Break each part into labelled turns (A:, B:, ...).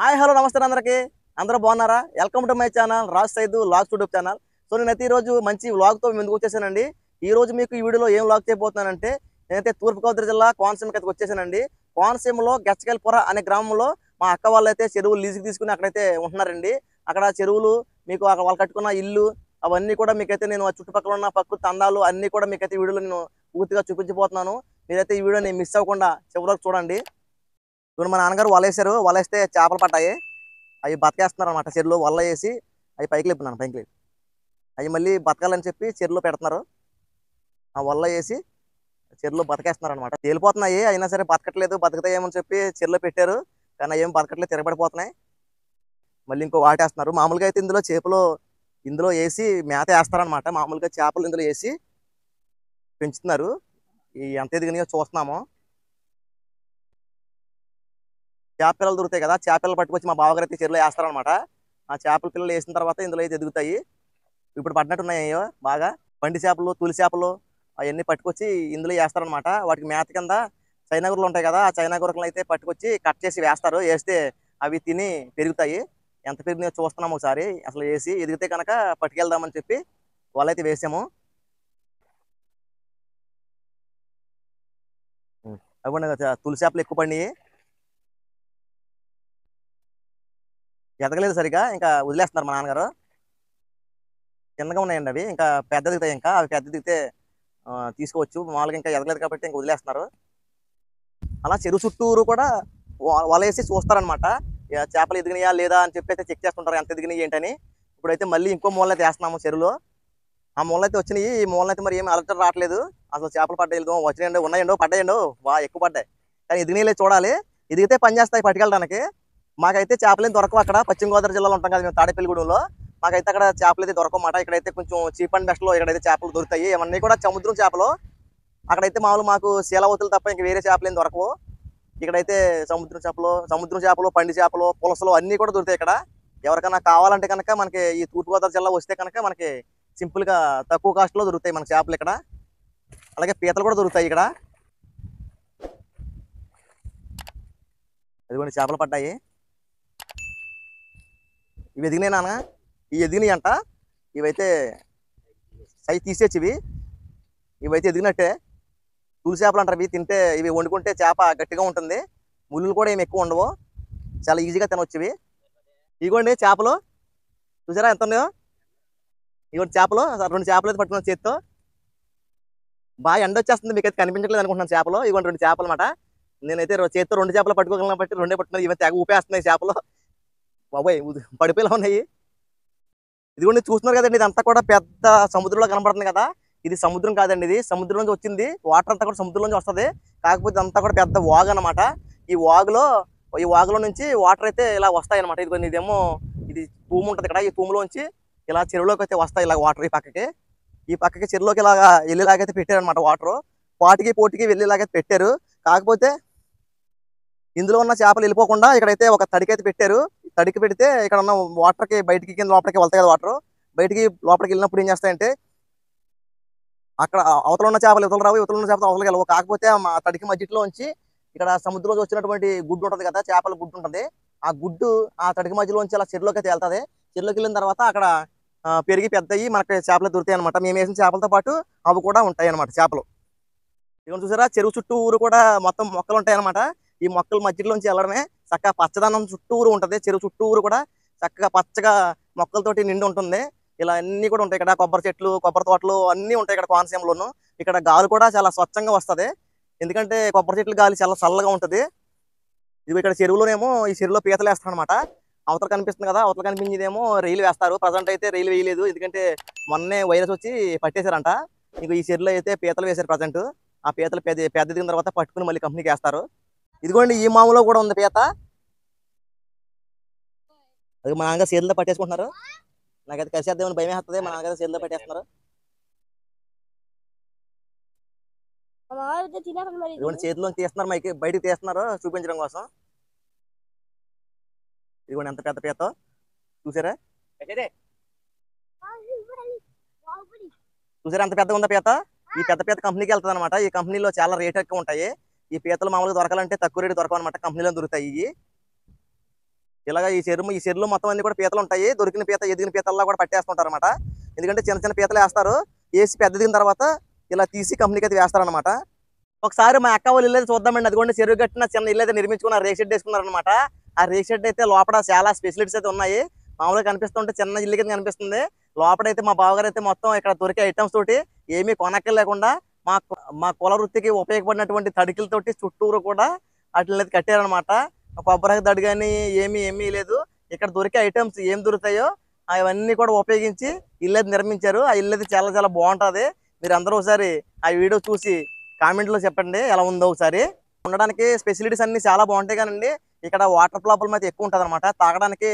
A: Hi hello నమస్తే అందరికి. అందరూ బాగున్నారా? Welcome to my channel Raj Saidu logs YouTube channel. So నేనైతే ఈరోజు మంచి వ్లాగ్తో ముందుకు వచ్చేసానండి. ఈ రోజు మీకు ఈ వీడియోలో ఏం వ్లాగ్ చేయబోతున్నానంటే, నేనైతే తూర్పుగోదావరి జిల్లా కోనసీమకి అయితే వచ్చేసానండి. కోనసీమలో గచ్చకేలపుర అనే గ్రామంలో మా అక్క వాళ్ళైతే చెరువులు లీజుకి తీసుకుని అక్కడైతే ఉంటున్నారండి. అక్కడ చెరువులు మీకు అక్కడ వాళ్ళు కట్టుకున్న ఇల్లు అవన్నీ కూడా మీకైతే నేను ఆ చుట్టుపక్కల ఉన్న ప్రకృతి అందాలు అన్నీ కూడా మీకైతే ఈ వీడియోలో నేను పూర్తిగా చూపించబోతున్నాను. మీరైతే ఈ వీడియోని మిస్ అవ్వకుండా చివరికి చూడండి. ఇప్పుడు మా నాన్నగారు వలేసారు. వలేస్తే చేపలు పడ్డాయి. అవి బతకేస్తున్నారు అనమాట. చెరువులో వల్ల వేసి అవి పైకి లేపుతున్నాను. పైకి లేపి అవి మళ్ళీ బతకాలని చెప్పి చెరువులో పెడుతున్నారు. ఆ వల్ల వేసి చెరువులో బతకేస్తున్నారు అనమాట. తేలిపోతున్నాయి, అయినా సరే బతకట్లేదు. బతుకుతాయేమని చెప్పి చెరువులో పెట్టారు, కానీ ఏం బతకట్లేదు, తిరగబడిపోతున్నాయి. మళ్ళీ ఇంకో వాటేస్తున్నారు. మామూలుగా అయితే ఇందులో చేపలు ఇందులో వేసి మేత వేస్తారనమాట. మామూలుగా చేపలు ఇందులో వేసి పెంచుతున్నారు. ఈ ఎంత ఎదిగినాయో చూస్తున్నాము. చేప పిల్లలు దొరుకుతాయి కదా, చేప పిల్లలు పట్టుకొచ్చి మా బావగారు అయితే చెరువులో వేస్తారనమాట. ఆ చేపల పిల్లలు వేసిన తర్వాత ఇందులో అయితే ఎదుగుతాయి. ఇప్పుడు పడినట్టున్నాయో బాగా పండి చేపలు, తులి చేపలు అవన్నీ పట్టుకొచ్చి ఇందులో వేస్తారనమాట. వాటికి మేత కింద చైనా గూరలు ఉంటాయి కదా, ఆ చైనా గూరలు అయితే పట్టుకొచ్చి కట్ చేసి వేస్తారు. వేస్తే అవి తిని పెరుగుతాయి. ఎంత పెరిగినాయో చూస్తున్నాము ఒకసారి. అసలు వేసి ఎదిగితే కనుక పట్టుకెళ్దామని చెప్పి వాళ్ళైతే వేసాము. అవి తులి చేపలు ఎక్కువ పండి ఎదగలేదు సరిగా, ఇంకా వదిలేస్తున్నారు మా నాన్నగారు. చిన్నగా ఉన్నాయండి అవి, ఇంకా పెద్ద దిగుతాయి. ఇంకా అవి పెద్ద దిగితే తీసుకోవచ్చు. మామూలుగా ఇంకా ఎదగలేదు కాబట్టి ఇంకా వదిలేస్తున్నారు. అలా చెరువు చుట్టూరు కూడా వలేసి చూస్తారనమాట. చేపలు ఎదిగినాయా లేదా అని చెప్పి అయితే చెక్ చేస్తుంటారు, ఎంత ఎదిగినాయి ఏంటని. ఇప్పుడైతే మళ్ళీ ఇంకో మూలన అయితే వేస్తున్నాము చెరువులో. ఆ మూలన అయితే వచ్చినాయి. ఈ మూలన అయితే మరి ఏమి అలర్ట్ రావట్లేదు. అసలు చేపలు పడ్డాయి వచ్చినాయండి, ఉన్నాయండో, పడ్డాయండో, బాగా ఎక్కువ పడ్డాయి. కానీ ఎదిగినాయిలే, చూడాలి. ఎదిగితే పని చేస్తాయి పట్టుకెళ్ళడానికి. మాకైతే చేపలేం దొరకవు అక్కడ. పశ్చిమ గోదావరి జిల్లాలో ఉంటాం కదా మేము, తాడేపల్లిగూడెంలో. మాకైతే అక్కడ చేపలు అయితే దొరకమాట. ఇక్కడైతే కొంచెం చీప్ అండ్ బెస్ట్ లో ఇక్కడైతే చేపలు దొరుకుతాయి. ఇవన్నీ కూడా సముద్రం చేపలు. అక్కడైతే మామూలు మాకు శీలవతులు తప్ప ఇంక వేరే చేపలు ఏం దొరకవు. ఇక్కడైతే సముద్రం చేపలు, పండి చేపలు, పులసలు అన్నీ కూడా దొరుకుతాయి ఇక్కడ. ఎవరికైనా కావాలంటే కనుక మనకి ఈ తూర్పుగోదావరి జిల్లా వస్తే కనుక మనకి సింపుల్ గా తక్కువ కాస్ట్ లో దొరుకుతాయి మన చేపలు ఇక్కడ. అలాగే పీతలు కూడా దొరుకుతాయి ఇక్కడ. అదిగోండి చేపలు పడ్డాయి. ఇవి ఎదిగినాయి నాన్న, ఇవి ఎదిగినాయి అంట. ఇవైతే సైజ్ తీసేచ్చి ఇవైతే ఎదిగినట్టే. తులి చేపలు అంటారు. ఇవి తింటే, ఇవి వండుకుంటే చేప గట్టిగా ఉంటుంది. ముళ్ళు కూడా ఏమి ఎక్కువ ఉండవు, చాలా ఈజీగా తినవచ్చు ఇవి. ఇదిగోండి చేపలు, చూసారా ఎంత ఉన్నాయో. ఇదిగోండి చేపలు, రెండు చేపలు అయితే పట్టుకున్న చేతితో. బాగా ఎండ వచ్చేస్తుంది, మీకైతే కనిపించట్లేదు అనుకుంటున్నాను చేపలు. ఇదిగోండి రెండు చేపలు అనమాట. నేనైతే చేతితో రెండు చేపలు పట్టుకోగలను బట్టి రెండే పట్టుకున్నాను. ఇవి తెగ ఊపేస్తున్నాయి చేపలు. బాబోయ్, పడిపోయేలా ఉన్నాయి. ఇదిగోండి చూస్తున్నారు కదండి, ఇదంతా కూడా పెద్ద సముద్రంలో కనబడుతుంది కదా. ఇది సముద్రం కాదండి, ఇది సముద్రం నుంచి వచ్చింది. వాటర్ అంతా కూడా సముద్రం నుంచి వస్తుంది. కాకపోతే అంతా కూడా పెద్ద వాగు అనమాట. ఈ వాగులో ఈ వాగులో నుంచి వాటర్ అయితే ఇలా వస్తాయి అనమాట. ఇది ఇదేమో ఇది తూము ఉంటుంది ఇక్కడ. ఈ తూములోంచి ఇలా చెరువులోకి అయితే వస్తాయి ఇలా వాటర్. ఈ పక్కకి చెరువులోకి ఇలాగా వెళ్ళేలాగైతే పెట్టారు అనమాట. వాటర్ పాటికి పోటీకి వెళ్ళేలాగైతే పెట్టారు. కాకపోతే ఇందులో ఉన్న చేపలు వెళ్ళిపోకుండా ఇక్కడైతే ఒక తడికి అయితే పెట్టారు. తడికి పెడితే ఇక్కడ ఉన్న వాటర్కి బయటికి కింద లోపలికి వెళ్తాయి కదా వాటర్. బయటికి లోపలికి వెళ్ళినప్పుడు ఏం చేస్తాయంటే, అక్కడ అవతల ఉన్న చేపలు ఇవతల రావు, ఇవతల ఉన్న చేపలు అవతలకి వెళ్ళవు. కాకపోతే మా తడికి మధ్యలో ఉంచి ఇక్కడ సముద్రంలో వచ్చినటువంటి గుడ్డు ఉంటుంది కదా, చేపల గుడ్డు ఉంటుంది. ఆ గుడ్డు ఆ తడికి మధ్యలో ఉంచి అలా చెరువులోకి అయితే వెళ్తుంది. చెరువులోకి వెళ్ళిన తర్వాత అక్కడ పెరిగి పెద్దయి మనకి చేపలు దొరుకుతాయి అనమాట. మేము వేసిన చేపలతో పాటు అవి కూడా ఉంటాయి అనమాట చేపలు. ఇవన్నీ చూసారా, చెరువు చుట్టూ ఊరు కూడా మొత్తం మొక్కలు ఉంటాయి అనమాట. ఈ మొక్కల మధ్యలోంచి వెళ్ళడమే చక్కగా పచ్చదనం చుట్టూరు ఉంటుంది. చెరువు చుట్టూరు కూడా చక్కగా పచ్చగా మొక్కలతోటి నిండి ఉంటుంది. ఇలా అన్ని కూడా ఉంటాయి ఇక్కడ. కొబ్బరి చెట్లు, కొబ్బరి తోటలు అన్నీ ఉంటాయి ఇక్కడ కోనసీమలోను. ఇక్కడ గాలి కూడా చాలా స్వచ్ఛంగా వస్తుంది. ఎందుకంటే కొబ్బరి చెట్లు గాలి చాలా చల్లగా ఉంటుంది. ఇవి ఇక్కడ చెరువులోనేమో ఈ చెరువులో పీతలు వేస్తారు అనమాట. అవతల కనిపిస్తుంది కదా, అవతల కనిపించేదేమో రైలు వేస్తారు. ప్రజెంట్ అయితే రైలు వేయలేదు, ఎందుకంటే మొన్నే వైరస్ వచ్చి పట్టేశారంట. ఇంక ఈ చెరువులో అయితే పీతలు వేశారు ప్రజెంట్. ఆ పీతలు పెద్ద దిగిన తర్వాత పట్టుకుని మళ్ళీ కంపెనీకి వేస్తారు. ఇదిగోండి ఈ మామూలో కూడా ఉంది పీత. అది మా నాన్నగారు చేతులతో పట్టేసుకుంటున్నారు. నాకైతే కలిసేద్దామని భయం వేస్తుంది. మా నాన్నగారు చేతులతో పట్టేస్తున్నారు. ఇదిగోండి చేతిలో తీస్తున్నారు, మైకి బయటకు తీస్తున్నారు చూపించడం కోసం. ఇదిగోండి ఎంత పెద్ద పీత చూసారా. చూసారా ఎంత పెద్దగా ఉందా పీత. ఈ పెద్ద పీత కంపెనీకి వెళ్తుంది అనమాట. ఈ కంపెనీలో చాలా రేట్ ఎక్కువ ఉంటాయి. ఈ పీతలు మామూలుగా దొరకాలంటే తక్కువ రేటు దొరకవు అనమాట, కంపెనీలో దొరుకుతాయి. ఇలాగ ఈ చెరువులో మొత్తం అన్ని కూడా పీతలు ఉంటాయి. దొరికిన పీత ఎదిగిన పీతల్లా కూడా పట్టేస్తుంటారు అనమాట. ఎందుకంటే చిన్న చిన్న పీతలు వేస్తారు, వేసి పెద్దదిన తర్వాత ఇలా తీసి కంపెనీకి అయితే వేస్తారనమాట. ఒకసారి మా అక్క వాళ్ళు ఇల్లు అయితే చూద్దామండి. అదిగోండి చెరువు కట్టిన చిన్న ఇల్లు అయితే నిర్మించుకున్నారు, రేక్ షెడ్ వేసుకున్నారనమాట. ఆ రేక్ షెడ్ అయితే లోపల చాలా స్పెషలిటీస్ అయితే ఉన్నాయి. మామూలుగా కనిపిస్తుంటే చిన్న ఇల్లు కింద కనిపిస్తుంది. లోపలైతే మా బావగారు అయితే మొత్తం ఇక్కడ దొరికే ఐటమ్స్ తోటి ఏమీ కొనక్కర్ లేకుండా మా మా కుల వృత్తికి ఉపయోగపడినటువంటి తడికిలతోటి చుట్టూరు కూడా వాటిని అయితే కట్టారనమాట. కొబ్బరి దడి కానీ ఏమీ లేదు. ఇక్కడ దొరికే ఐటమ్స్ ఏం దొరుకుతాయో అవన్నీ కూడా ఉపయోగించి ఇల్లు అయితే నిర్మించారు. ఆ ఇల్లు అయితే చాలా చాలా బాగుంటుంది. మీరు అందరూ ఒకసారి ఆ వీడియో చూసి కామెంట్లో చెప్పండి ఎలా ఉందో. ఒకసారి ఉండడానికి ఫెసిలిటీస్ అన్ని చాలా బాగుంటాయి. కానండి ఇక్కడ వాటర్ ప్రాబ్లం అయితే ఎక్కువ ఉంటుంది అనమాట. తాగడానికి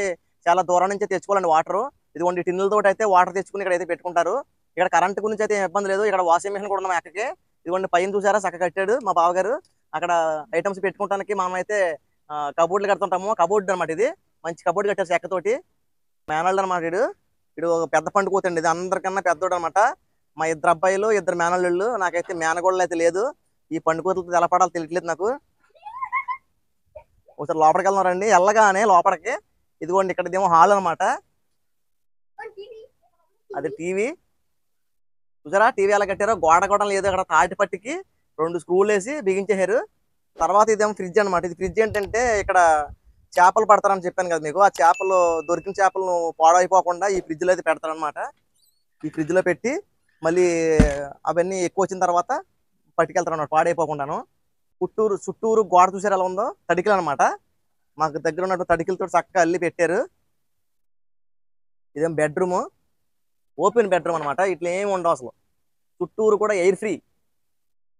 A: చాలా దూరం నుంచి తెచ్చుకోవాలండి వాటర్. ఇదిగోండి టిన్నులతో అయితే వాటర్ తెచ్చుకుని ఇక్కడ అయితే పెట్టుకుంటారు. ఇక్కడ కరెంట్ గురించి అయితే ఇబ్బంది లేదు. ఇక్కడ వాషింగ్ మిషన్ కూడా ఉంది మా అక్కకి. ఇదిగోండి పైన చూసారా చక్క కట్టాడు మా బావగారు. అక్కడ ఐటమ్స్ పెట్టుకోవడానికి మనం అయితే కబోర్డ్లు కడుతుంటాము. కబోర్డ్ అనమాట, ఇది మంచి కబోర్డ్ కట్టారు చెక్కతోటి. మేనల్డ్ అనమాట. ఇడు ఒక పెద్ద పండుకోతండి, ఇది అందరికన్నా పెద్దోడు అనమాట. మా ఇద్దరు అబ్బాయిలు, ఇద్దరు మేనల్లుళ్ళు. నాకైతే మేనగోళ్ళు అయితే లేదు. ఈ పండుకోతలతో తెలపడాలి తెలియట్లేదు నాకు. ఒకసారి లోపలికి వెళ్తున్నారండి. వెళ్ళగానే లోపలికి ఇదిగోండి ఇక్కడ ఇదేమో హాల్ అనమాట. అది టీవీ చూసారా, టీవీ ఎలా కట్టారో. గోడ కూడా లేదు, అక్కడ తాటి పట్టికి 2 స్క్రూలు వేసి బిగించేశారు. తర్వాత ఇదేమో ఫ్రిడ్జ్ అనమాట. ఇది ఫ్రిడ్జ్ ఏంటంటే ఇక్కడ చేపలు పడతారని చెప్పాను కదా మీకు. ఆ చేపలు దొరికిన చేపలను పాడైపోకుండా ఈ ఫ్రిడ్జ్లో అయితే పెడతారనమాట. ఈ ఫ్రిడ్జ్లో పెట్టి మళ్ళీ అవన్నీ ఎక్కువ వచ్చిన తర్వాత పట్టుకెళ్తారు అన్నమాట పాడైపోకుండాను. చుట్టూరు గోడ చూసారు ఎలా ఉందో, తడికిలు అనమాట. మాకు దగ్గర ఉన్నట్టు తడికిలతో చక్కగా అల్లి పెట్టారు. ఇదేం బెడ్రూమ్, ఓపెన్ బెడ్రూమ్ అనమాట. ఇట్లా ఏమి ఉండవు అసలు. చుట్టూరు కూడా ఎయిర్ ఫ్రీ,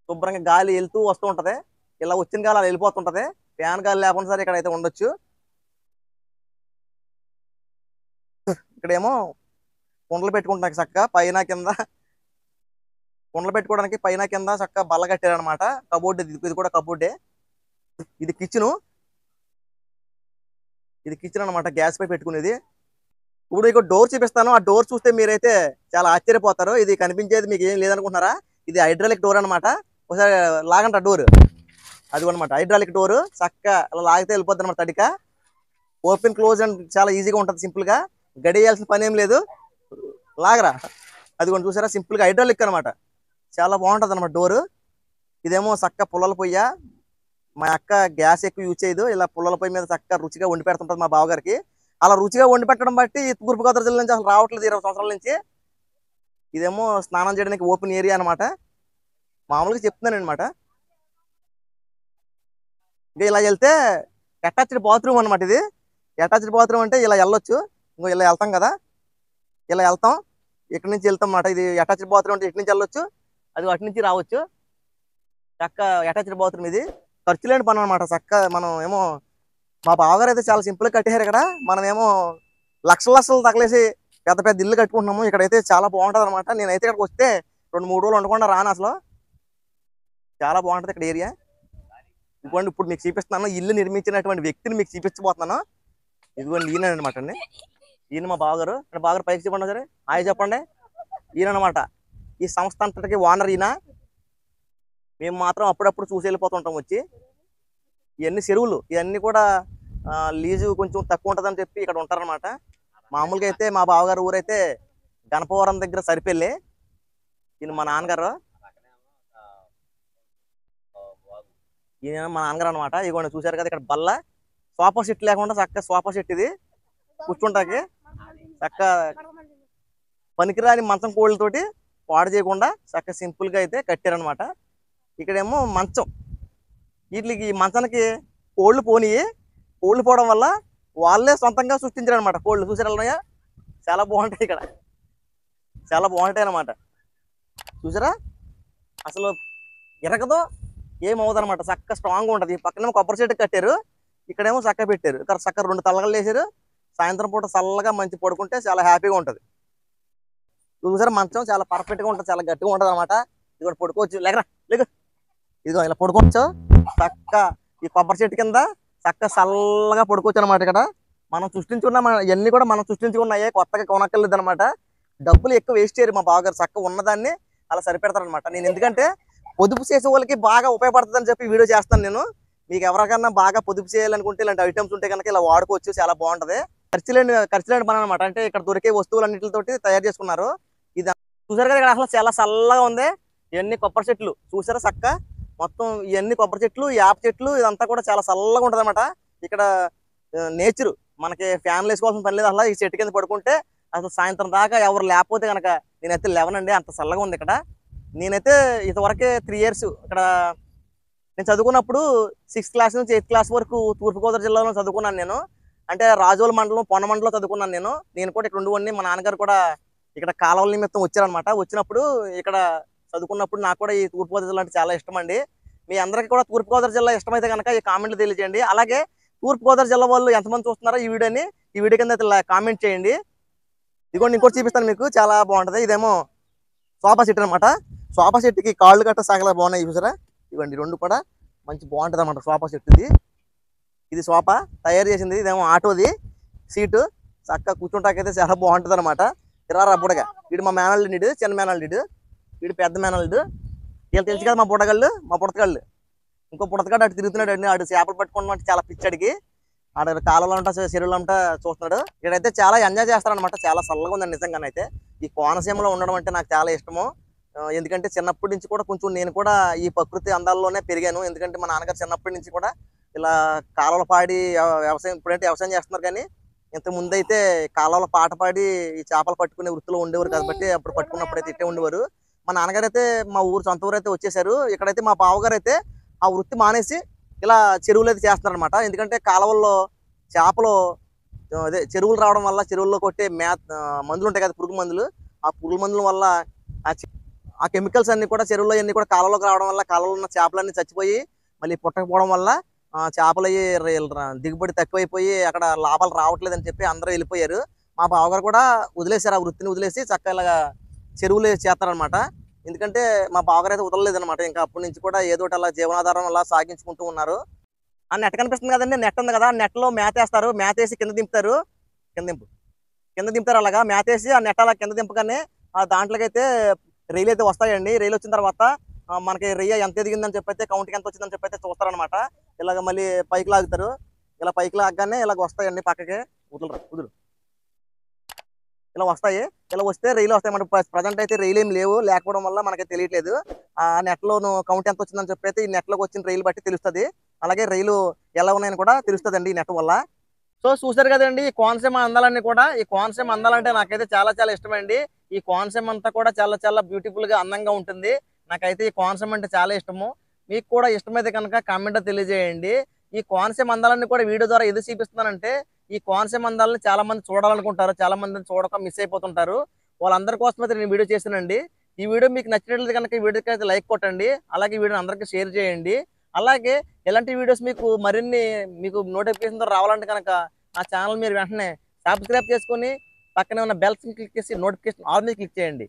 A: శుభ్రంగా గాలి వెళ్తూ వస్తూ ఉంటది. ఇలా వచ్చిన గాలి అలా వెళ్ళిపోతుంటది. ఫ్యాన్ గాలి లేకుండా సరే ఇక్కడ అయితే ఉండొచ్చు. ఇక్కడేమో కుండలు పెట్టుకుంటానికి చక్కగా పైన కింద, కుండలు పెట్టుకోవడానికి పైన కింద చక్కగా బల్ల కట్టారనమాట. కబోర్డ్, ఇది కూడా కబోర్డే. ఇది కిచెన్ అనమాట, గ్యాస్ పై పెట్టుకునేది. ఇప్పుడు ఇక డోర్ చూపిస్తాను. ఆ డోర్ చూస్తే మీరైతే చాలా ఆశ్చర్యపోతారు. ఇది కనిపించేది మీకు ఏం లేదనుకుంటున్నారా? ఇది హైడ్రాలిక్ డోర్ అనమాట. ఒకసారి లాగంట డోర్, అది అనమాట హైడ్రాలిక్ డోర్. చక్కగా అలా లాగితే వెళ్ళిపోద్ది అనమాట తడిక. ఓపెన్ క్లోజ్ అండ్ చాలా ఈజీగా ఉంటుంది, సింపుల్ గా. గడియాల్సిన పని ఏం లేదు, లాగరా. అది కూడా చూసారా, సింపుల్ గా హైడ్రాలిక్ అనమాట. చాలా బాగుంటుంది అనమాట డోరు. ఇదేమో చక్క పుల్లల పొయ్య. మా అక్క గ్యాస్ ఎక్కువ యూజ్ చేయదు. ఇలా పుల్లల పొయ్యి మీద చక్కగా రుచిగా వండి పెడుతుంటుంది మా బావగారికి. అలా రుచిగా వండి పెట్టడం బట్టి తూర్పుగోదావరి జిల్లా నుంచి అసలు రావట్లేదు 20 సంవత్సరాల నుంచి. ఇదేమో స్నానం చేయడానికి ఓపెన్ ఏరియా అనమాట. మామూలుగా చెప్తున్నాను అనమాట. ఇంకా ఇలా వెళ్తే అటాచ్డ్ బాత్రూమ్ అనమాట. ఇది అటాచ్డ్ బాత్రూమ్ అంటే ఇలా వెళ్ళొచ్చు. ఇంకో ఇలా వెళ్తాం కదా, ఇలా వెళ్తాం, ఇక్కడి నుంచి వెళ్తాం అన్నమాట. ఇది అటాచ్డ్ బాత్రూమ్ అంటే ఇటు నుంచి వెళ్ళొచ్చు, అది అటు నుంచి రావచ్చు. చక్క అటాచ్డ్ బాత్రూమ్ ఇది. ఖర్చు లేని పని అనమాట. చక్క మనం ఏమో మా బావగారు అయితే చాలా సింపుల్గా కట్టేశారు. ఇక్కడ మనమేమో లక్షలు తగలేసి పెద్ద పెద్ద ఇల్లు కట్టుకుంటున్నాము. ఇక్కడైతే చాలా బాగుంటుంది అనమాట. నేనైతే ఇక్కడికి వస్తే 2-3 రోజులు ఉండకుండా రాను అసలు. చాలా బాగుంటుంది ఇక్కడ ఏరియా. ఇదిగోండి ఇప్పుడు మీకు చూపిస్తున్నాను, ఇల్లు నిర్మించినటువంటి వ్యక్తిని మీకు చూపించబోతున్నాను. ఇదిగోండి ఈయన అనమాట అండి. ఈయన మా బావగారు. అంటే బావగారు పైకి చెప్పండి సరే, హాయ్ చెప్పండి. ఈయన అనమాట ఈ సంస్థ అంతటికి ఓనర్ ఈయన. మేము మాత్రం అప్పుడప్పుడు చూసి వెళ్ళిపోతుంటాం వచ్చి. ఇవన్నీ చెరువులు, ఇవన్నీ కూడా లీజు కొంచెం తక్కువ ఉంటుందని చెప్పి ఇక్కడ ఉంటారనమాట. మామూలుగా అయితే మా బావగారు ఊరైతే గణపవరం దగ్గర సరిపెళ్ళి. ఈయన మా నాన్నగారు, ఈయన మా నాన్నగారు అనమాట. ఇదిగోండి చూసారు కదా, ఇక్కడ బల్ల, సోఫా సెట్ లేకుండా చక్క సోఫా సెట్ ఇది కూర్చుంటాకి. చక్క పనికిరాని మంచం కోళ్ళతోటి పాడు చేయకుండా చక్క సింపుల్ గా అయితే కట్టారనమాట. ఇక్కడేమో మంచం, వీటికి ఈ మంచానికి కోళ్ళు పోవడం వల్ల వాళ్ళే సొంతంగా సృష్టించారు అనమాట. కోళ్ళు చూసారా, చాలా బాగుంటాయి ఇక్కడ, చాలా బాగుంటాయి అనమాట. చూసారా అసలు ఎరగదో ఏమవుతుంది అనమాట. చక్క స్ట్రాంగ్ ఉంటుంది. పక్కనేమో కొబ్బరి చెట్టు కట్టారు, ఇక్కడేమో చక్క పెట్టారు. ఇక్కడ చక్క 2 తలగలు వేసారు. సాయంత్రం పూట చల్లగా మంచి పడుకుంటే చాలా హ్యాపీగా ఉంటుంది. చూసారా మంచం చాలా పర్ఫెక్ట్ గా ఉంటుంది, చాలా గట్టిగా ఉంటుంది అనమాట. ఇది కూడా పడుకోవచ్చు, లేకరా లేక ఇదిగో ఇలా పడుకోవచ్చు. చక్క ఈ కొబ్బరి చెట్టు కింద చక్క చల్లగా పడుకోవచ్చు అనమాట. ఇక్కడ మనం సృష్టించుకున్న ఇవన్నీ కూడా మనం సృష్టించుకున్నాయే, కొత్తగా కొనక్కర్లేదు అనమాట. డబ్బులు ఎక్కువ వేస్ట్ చేయరు మా బావగారు. చక్క ఉన్నదాన్ని అలా సరిపెడతారు అనమాట. నేను ఎందుకంటే పొదుపు చేసే వాళ్ళకి బాగా ఉపయోగపడుతుంది అని చెప్పి వీడియో చేస్తాను నేను. మీకు ఎవరికన్నా బాగా పొదుపు చేయాలనుకుంటే ఇలాంటి ఐటమ్స్ ఉంటే కనుక ఇలా వాడుకోవచ్చు, చాలా బాగుంటది. ఖర్చులేని పని అనమాట. అంటే ఇక్కడ దొరికే వస్తువులన్నిటితోటి తయారు చేసుకున్నారు. ఇది చూసారు కదా, ఇక్కడ అసలు చాలా చల్లగా ఉంది. ఇవన్నీ కొబ్బరి చెట్లు చూసారా చక్క, మొత్తం ఇవన్నీ కొబ్బరి చెట్లు, యాప చెట్లు, ఇదంతా కూడా చాలా చల్లగా ఉంటది అనమాట. ఇక్కడ నేచర్ మనకి ఫ్యాన్లు వేసుకోవాల్సిన పని లేదు. అసలు ఈ చెట్టు కింద పడుకుంటే అసలు సాయంత్రం దాకా ఎవరు లేకపోతే కనుక నేనైతే లేవనండి, అంత చల్లగా ఉంది ఇక్కడ. నేనైతే ఇంతవరకే 3 years ఇక్కడ నేను చదువుకున్నప్పుడు 6th క్లాస్ నుంచి 8th క్లాస్ వరకు తూర్పుగోదావరి జిల్లాలో చదువుకున్నాను నేను. అంటే రాజోల మండలం, పొన్న మండలం చదువుకున్నాను నేను కూడా ఇక్కడ ఉండివ్వండి. మా నాన్నగారు కూడా ఇక్కడ కాలువల నిమిత్తం వచ్చారనమాట. వచ్చినప్పుడు ఇక్కడ చదువుకున్నప్పుడు నాకు కూడా ఈ తూర్పుగోదావరి జిల్లా అంటే చాలా ఇష్టం అండి. మీ అందరికీ కూడా తూర్పుగోదావరి జిల్లా ఇష్టమైతే కనుక ఈ కామెంట్లు తెలియజేయండి. అలాగే తూర్పుగోదావరి జిల్లా వాళ్ళు ఎంతమంది చూస్తున్నారో ఈ వీడియో కింద కామెంట్ చేయండి. ఇదిగోండి ఇంకోటి చూపిస్తాను మీకు, చాలా బాగుంటది. ఇదేమో సోఫా సెట్ అనమాట. సోఫా సెట్కి కాళ్ళు గట్ట సగలా బాగున్నాయి చూసారా. ఇవ్వండి రెండు కూడా మంచి బాగుంటది అనమాట సోఫా సెట్. ఇది సోఫా తయారు చేసింది. ఇదేమో ఆటోది సీటు, చక్కగా కూర్చుంటాకైతే చాలా బాగుంటది అనమాట. ఇరారా బుడగా, వీడు మా మేనల్లుడు, చిన్న మేనల్లుడు, వీడు పెద్ద మేనల్లుడు. వీళ్ళు తెలుసు కదా మా బుడగళ్ళు, మా పుడతగాళ్ళు. ఇంకో పుడతగాడు అటు తిరుగుతున్నాడు అండి, ఆడు చేపలు పట్టుకోవడం చాలా పిచ్చడికి. ఆడ కాలంలో ఉంటా, చెరువులో ఉంటా చూస్తున్నాడు. ఇక్కడైతే చాలా ఎంజాయ్ చేస్తారనమాట. చాలా చల్లగా ఉందండి నిజంగానైతే. ఈ కోనసీమలో ఉండడం అంటే నాకు చాలా ఇష్టము. ఎందుకంటే చిన్నప్పటి నుంచి కూడా కొంచెం నేను కూడా ఈ ప్రకృతి అందాల్లోనే పెరిగాను. ఎందుకంటే మా నాన్నగారు చిన్నప్పటి నుంచి కూడా ఇలా కాలువల పాడి వ్యవసాయం, ఇప్పుడంటే వ్యవసాయం చేస్తున్నారు కానీ ఇంత ముందు అయితే కాలువల పాట పాడి ఈ చేపలు పట్టుకునే వృత్తిలో ఉండేవారు కాబట్టి అప్పుడు పట్టుకున్నప్పుడు అయితే ఇట్టే ఉండేవారు. మా నాన్నగారు అయితే మా సొంత ఊరు అయితే వచ్చేసారు. ఇక్కడైతే మా బావగారు అయితే ఆ వృత్తి మానేసి ఇలా చెరువులు అయితే చేస్తున్నారు అనమాట. ఎందుకంటే కాలువల్లో చేపలు అదే చెరువులు రావడం వల్ల చెరువుల్లో కొట్టే మందులు ఉంటాయి కదా, పురుగు మందులు. ఆ పురుగు మందుల వల్ల ఆ కెమికల్స్ అన్ని కూడా చెరువులో అన్ని కూడా కాలంలోకి రావడం వల్ల కాలంలో ఉన్న చేపలన్నీ చచ్చిపోయి మళ్ళీ పుట్టకపోవడం వల్ల చేపలు దిగుబడి తక్కువైపోయి అక్కడ లాభాలు రావట్లేదని చెప్పి అందరూ వెళ్ళిపోయారు. మా బావగారు కూడా వదిలేశారు, ఆ వృత్తిని వదిలేసి చక్కగా చెరువులు చేస్తారనమాట. ఎందుకంటే మా బావగారు అయితే వదలలేదు అనమాట. ఇంకా అప్పటి నుంచి కూడా ఏదో అలా జీవనాధారం అలా సాగించుకుంటూ ఉన్నారు. ఆ నెట్ కనిపిస్తుంది కదండి, నెట్ ఉంది కదా, నెట్ లో మేతేస్తారు, మేతేసి కింద దింపుతారు. కింద దింపుతారు అలాగా మేతేసి ఆ నెట్ అలా కింద దింపగానే ఆ దాంట్లోకి అయితే రైలు అయితే వస్తాయండి. రైలు వచ్చిన తర్వాత మనకి రెయ్య ఎంత ఎదిగిందని చెప్పైతే, కౌంట్కి ఎంత వచ్చిందని చెప్పైతే చూస్తారనమాట. ఇలాగ మళ్ళీ పైకి లాగుతారు. ఇలా పైకి లాగగానే ఇలాగ వస్తాయండి పక్కకి. కుదురు ఇలా వస్తాయి. ఇలా వస్తే రైలు వస్తాయి. మన ప్రజెంట్ అయితే రైలు ఏమి లేవు, లేకపోవడం వల్ల మనకి తెలియట్లేదు. ఆ నెట్లోను కౌంట్ ఎంత వచ్చిందని చెప్పైతే ఈ నెట్లోకి వచ్చిన రైలు బట్టి తెలుస్తుంది. అలాగే రైలు ఎలా ఉన్నాయని కూడా తెలుస్తుందండి ఈ నెట్ వల్ల. సో చూసారు కదండి ఈ కోనసీమ అందాలన్నీ కూడా. ఈ కోనసీమ అందాలంటే నాకైతే చాలా చాలా ఇష్టమండి. ఈ కోనసీమ అంతా కూడా చాలా చాలా బ్యూటిఫుల్ గా అందంగా ఉంటుంది. నాకైతే ఈ కోనసీమ అంటే చాలా ఇష్టము. మీకు కూడా ఇష్టమైతే కనుక కామెంట్ తెలియజేయండి. ఈ కోనసీమ అందాలన్నీ కూడా వీడియో ద్వారా ఎందుకు చూపిస్తున్నానంటే, ఈ కోనసీమ అందాలని చాలా మంది చూడాలనుకుంటారు, చాలా మంది చూడక మిస్ అయిపోతుంటారు. వాళ్ళందరి కోసం అయితే నేను వీడియో చేశానండి. ఈ వీడియో మీకు నచ్చినట్లయితే కనుక ఈ వీడియోకి అయితే లైక్ కొట్టండి. అలాగే ఈ వీడియోని అందరికీ షేర్ చేయండి. అలాగే ఇలాంటి వీడియోస్ మీకు మరిన్ని నోటిఫికేషన్ ద్వారా రావాలంటే కనుక నా ఛానల్ మీరు వెంటనే సబ్స్క్రైబ్ చేసుకొని పక్కనే ఉన్న బెల్ సింబల్ క్లిక్ చేసి నోటిఫికేషన్ ఆల్ మీద క్లిక్ చేయండి.